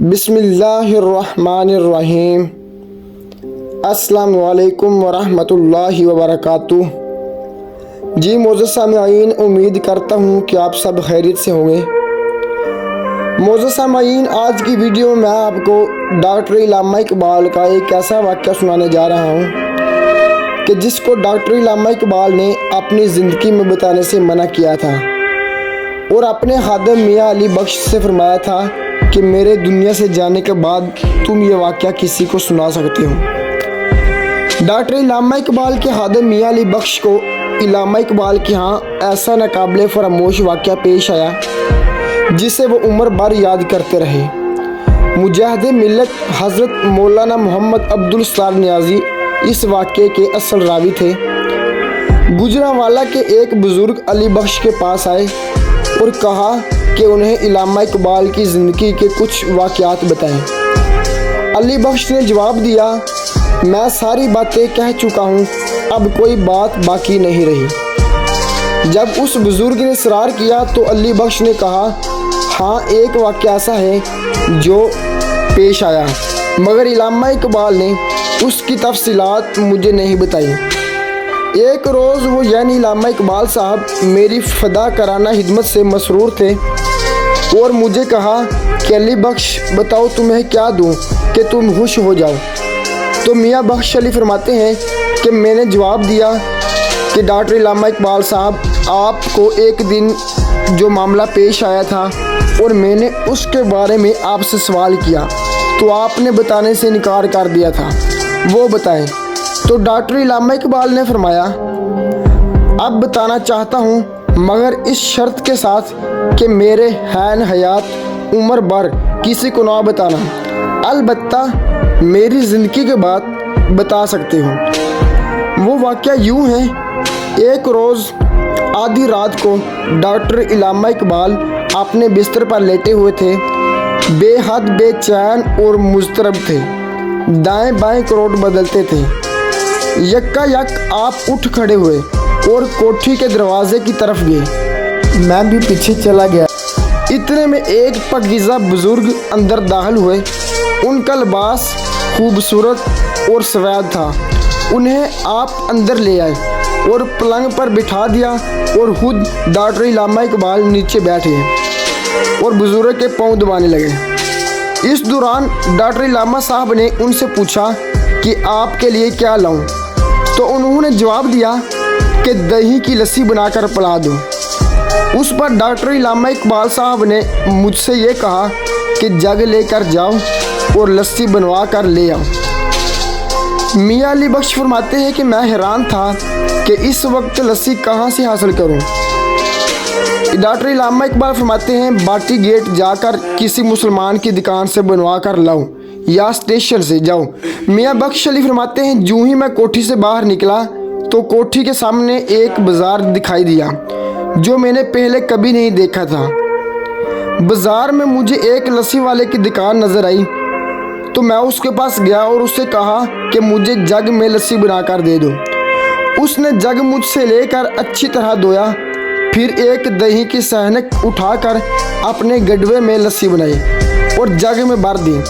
बिस्मिल्लाहिर्रहमानिर्रहीम। अस्सलामु अलैकुम वरहमतुल्लाहि वबरकातुह। जी मोअज़्ज़ज़ सामईन, उम्मीद करता हूँ कि आप सब खैरियत से होंगे। मोअज़्ज़ज़ सामईन, आज की वीडियो में मैं आपको डॉक्टर इल्लामा इकबाल का एक ऐसा वाक़या सुनाने जा रहा हूँ कि जिसको डॉक्टर इल्लामा इकबाल ने अपनी ज़िंदगी में बताने से मना किया था और अपने खादिम मियाँ अली बख्श से फरमाया था कि मेरे दुनिया से जाने के बाद तुम ये वाक़या किसी को सुना सकते हो। डॉक्टर इल्लामा इकबाल के खादिम मियाँ अली बख्श को इल्लामा इकबाल के यहाँ ऐसा नाकाबिले फरामोश वाक़या पेश आया जिसे वो उम्र भर याद करते रहे। मुजाहिद मिल्लत हज़रत मौलाना मोहम्मद अब्दुल सत्तार नियाज़ी इस वाक़े के असल रावी थे। गुजरांवाला के एक बुज़ुर्ग अली बख्श के पास आए और कहा कि उन्हें इल्लामा इकबाल की ज़िंदगी के कुछ वाक़यात बताएं। अली बख्श ने जवाब दिया, मैं सारी बातें कह चुका हूँ, अब कोई बात बाकी नहीं रही। जब उस बुज़ुर्ग ने इसरार किया तो अली बख्श ने कहा, हाँ एक वाक़या ऐसा है जो पेश आया, मगर इल्लामा इकबाल ने उसकी तफसीलात मुझे नहीं बताई। एक रोज़ वो यानी इल्लामा इकबाल साहब मेरी फ़दा कराना हिदमत से मसरूर थे और मुझे कहा कि अली बख्श बताओ तुम्हें क्या दूँ कि तुम खुश हो जाओ। तो मियाँ बख्श अली फरमाते हैं कि मैंने जवाब दिया कि डॉक्टर इल्लामा इकबाल साहब, आपको एक दिन जो मामला पेश आया था और मैंने उसके बारे में आपसे सवाल किया तो आपने बताने से इनकार कर दिया था, वो बताएं। तो डॉक्टर इल्लामा इकबाल ने फरमाया, अब बताना चाहता हूँ मगर इस शर्त के साथ कि मेरे हैन हयात उम्र भर किसी को ना बताना, अलबत्ता मेरी ज़िंदगी के बाद बता सकते हो। वो वाक़या यूँ है, एक रोज़ आधी रात को डॉक्टर इल्लामा इकबाल अपने बिस्तर पर लेटे हुए थे, बेहद बेचैन और मुज़तरब थे, दाएं बाएं करोट बदलते थे। यक्का-यक आप उठ खड़े हुए और कोठी के दरवाजे की तरफ गए। मैं भी पीछे चला गया। इतने में एक पाकीज़ा बुज़ुर्ग अंदर दाखिल हुए। उनका लिबास खूबसूरत और सफ़ेद था। उन्हें आप अंदर ले आए और पलंग पर बिठा दिया और खुद डॉक्टर इल्लामा इकबाल नीचे बैठे और बुज़ुर्ग के पाँव दबाने लगे। इस दौरान डॉक्टर इल्लामा साहब ने उनसे पूछा कि आपके लिए क्या लाऊं? तो उन्होंने जवाब दिया कि दही की लस्सी बनाकर पिला दो। उस पर डॉक्टर इल्लामा इकबाल साहब ने मुझसे ये कहा कि जग लेकर जाओ और लस्सी बनवा कर ले आओ। मियाँ अली बख्श फरमाते हैं कि मैं हैरान था कि इस वक्त लस्सी कहाँ से हासिल करूं। डॉक्टर इल्लामा इकबाल फरमाते हैं, बाटी गेट जाकर किसी मुसलमान की दुकान से बनवा कर लाऊं या स्टेशन से जाऊं। मियाँ बख्श अली फरमाते हैं, यूं ही मैं कोठी से बाहर निकला तो कोठी के सामने एक बाज़ार दिखाई दिया जो मैंने पहले कभी नहीं देखा था। बाज़ार में मुझे एक लस्सी वाले की दुकान नज़र आई तो मैं उसके पास गया और उससे कहा कि मुझे जग में लस्सी बनाकर दे दो। उसने जग मुझसे लेकर अच्छी तरह धोया, फिर एक दही की सहनक उठाकर अपने गडवे में लस्सी बनाई और जग में भर दी।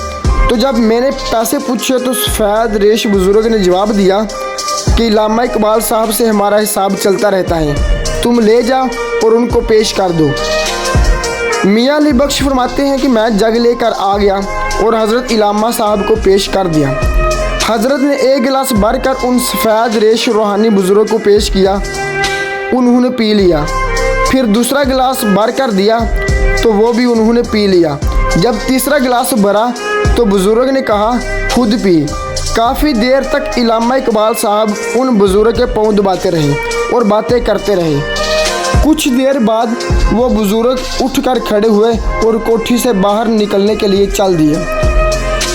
तो जब मैंने पैसे पूछे तो सफ़ेद रेश बुज़ुर्ग ने जवाब दिया कि इल्लामा इकबाल साहब से हमारा हिसाब चलता रहता है, तुम ले जाओ और उनको पेश कर दो। मियाँ अली बख्श फरमाते हैं कि मैं जग लेकर आ गया और हज़रत इल्लामा साहब को पेश कर दिया। हज़रत ने एक गिलास भरकर उन सफ़ेद रेश रूहानी बुज़ुर्ग को पेश किया। उन्होंने पी लिया। फिर दूसरा गिलास भर कर दिया तो वो भी उन्होंने पी लिया। जब तीसरा गिलास भरा तो बुज़ुर्ग ने कहा, खुद पी। काफ़ी देर तक इल्लामा इकबाल साहब उन बुज़ुर्ग के पाँव दबाते रहे और बातें करते रहे। कुछ देर बाद वो बुज़ुर्ग उठकर खड़े हुए और कोठी से बाहर निकलने के लिए चल दिए।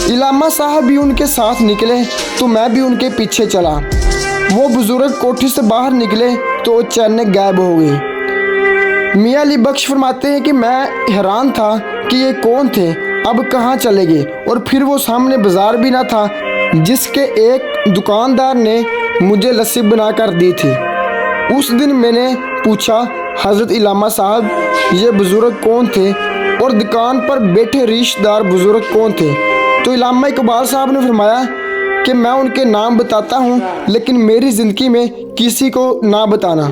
इल्लामा साहब भी उनके साथ निकले तो मैं भी उनके पीछे चला। वो बुज़ुर्ग कोठी से बाहर निकले तो अचानक गायब हो गई। मियाँ अली बख्श फरमाते हैं कि मैं हैरान था कि ये कौन थे, अब कहाँ चले गए। और फिर वो सामने बाज़ार भी ना था जिसके एक दुकानदार ने मुझे लस्सी बनाकर दी थी। उस दिन मैंने पूछा, हज़रत इल्लामा साहब ये बुज़ुर्ग कौन थे? اور दुकान पर बैठे रिश्तेदार बुजुर्ग कौन थे? तो इल्लामा इकबाल साहब ने फरमाया कि मैं उनके नाम बताता हूँ, लेकिन मेरी ज़िंदगी में किसी को ना बताना।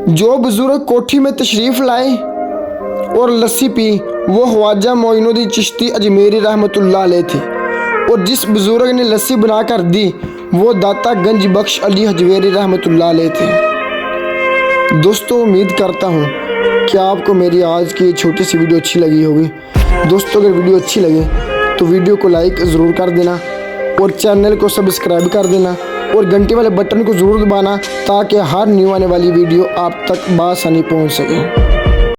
जो बुजुर्ग कोठी में तशरीफ़ लाए और लस्सी पी वो ख्वाजा मोइनुद्दीन चिश्ती अजमेरी रहमतुल्लाह अलैह थे, और जिस बुजुर्ग ने लस्सी बना कर दी वो दाता गंज बख्श अली हजवेरी रहमतुल्लाह अलैह थे। दोस्तों, उम्मीद करता हूँ कि आपको मेरी आज की छोटी सी वीडियो अच्छी लगी होगी। दोस्तों, अगर वीडियो अच्छी लगे तो वीडियो को लाइक ज़रूर कर देना और चैनल को सब्सक्राइब कर देना और घंटे वाले बटन को ज़रूर दबाना ताकि हर न्यू आने वाली वीडियो आप तक बआसानी पहुँच सके।